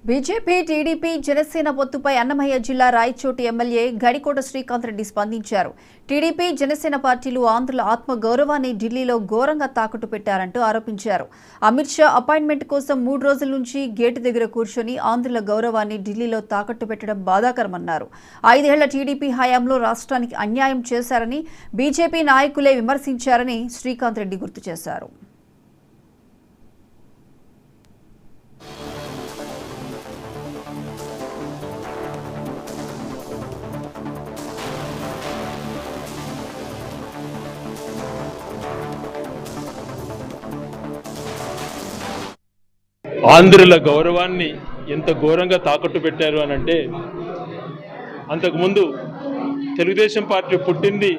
BJP, TDP, Janasena పొత్తుపై Annamayya జిల్లా Rayachoti MLA Gadikota Srikanth Reddy స్పందించారు. TDP, Janasena పార్టీలు ఆంధ్రుల ఆత్మ గౌరవాన్ని ఢిల్లీలో ఘోరంగా తాకట్టు పెట్టారంటూ ఆరోపించారు. అమిత్ షా అపాయింట్మెంట్ కోసం 3 రోజుల నుంచి గేటు దగ్గర కూర్చొని ఆంధ్రుల గౌరవాన్ని ఢిల్లీలో తాకట్టు పెట్టడం బాధాకరమన్నారు. 5 ఏళ్ల టీడీపీ హయాంలో రాష్ట్రానికి అన్యాయం చేశారని బీజేపీ నాయకులే విమర్శించారని శ్రీకాంత్ రెడ్డి గుర్తు చేశారు. ఆంధ్రుల గౌరవాన్ని ఎంత ఘోరంగా తాకట్టు పెట్టారు అని అంటే, అంతకుముందు తెలుగుదేశం పార్టీ పుట్టింది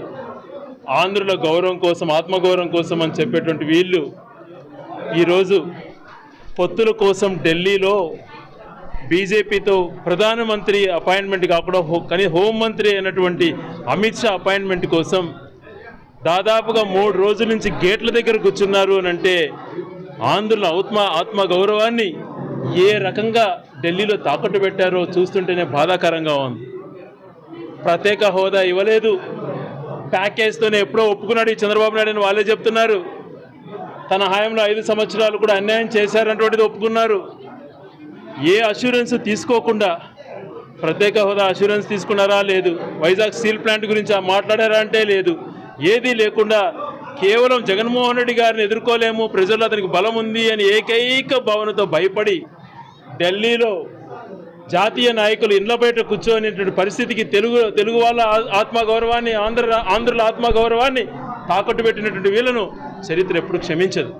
ఆంధ్రుల గౌరవం కోసం, ఆత్మగౌరవం కోసం అని చెప్పేటువంటి వీళ్ళు ఈరోజు పొత్తుల కోసం ఢిల్లీలో బీజేపీతో ప్రధానమంత్రి అపాయింట్మెంట్ కాకుండా కానీ హోంమంత్రి అయినటువంటి అమిత్ షా అపాయింట్మెంట్ కోసం దాదాపుగా 3 రోజుల నుంచి గేట్ల దగ్గర కూర్చున్నారు అని అంటే, ఆంధ్రుల ఆత్మ గౌరవాన్ని ఏ రకంగా ఢిల్లీలో తాకట్టు పెట్టారో చూస్తుంటేనే బాధాకరంగా ఉంది. ప్రత్యేక హోదా ఇవ్వలేదు, ప్యాకేజ్తోనే ఎప్పుడో ఒప్పుకున్నాడు ఈ చంద్రబాబు నాయుడు అని వాళ్ళే చెప్తున్నారు. తన హయాంలో 5 సంవత్సరాలు కూడా అన్యాయం చేశారన్నటువంటిది ఒప్పుకున్నారు. ఏ అష్యూరెన్స్ తీసుకోకుండా ప్రత్యేక హోదా అష్యూరెన్స్ తీసుకున్నారా? లేదు. వైజాగ్ స్టీల్ ప్లాంట్ గురించి మాట్లాడారా అంటే లేదు. ఏదీ లేకుండా కేవలం జగన్మోహన్ రెడ్డి గారిని ఎదుర్కోలేము, ప్రజల్లో అతనికి బలం ఉంది అని ఏకైక భావనతో భయపడి ఢిల్లీలో జాతీయ నాయకులు ఇండ్ల బయట కూర్చోనేటువంటి పరిస్థితికి తెలుగు వాళ్ళ ఆత్మగౌరవాన్ని, ఆంధ్రుల ఆత్మగౌరవాన్ని తాకట్టు పెట్టినటువంటి వీళ్ళను చరిత్ర ఎప్పుడు క్షమించదు.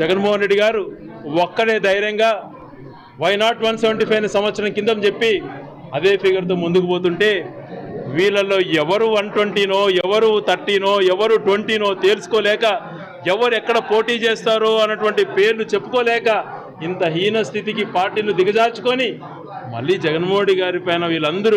జగన్మోహన్ రెడ్డి గారు ఒక్కడే ధైర్యంగా వై నాట్ 175 సంవత్సరం కింద చెప్పి అదే ఫిగర్తో ముందుకు పోతుంటే, వీళ్ళల్లో ఎవరు 120నో, ఎవరు 30నో, ఎవరు 20నో తేల్చుకోలేక, ఎవరు ఎక్కడ పోటీ చేస్తారో అన్నటువంటి పేర్లు చెప్పుకోలేక ఇంత హీన స్థితికి పార్టీలు దిగజార్చుకొని మళ్ళీ జగన్మోహన్ రెడ్డి గారి పైన వీళ్ళందరూ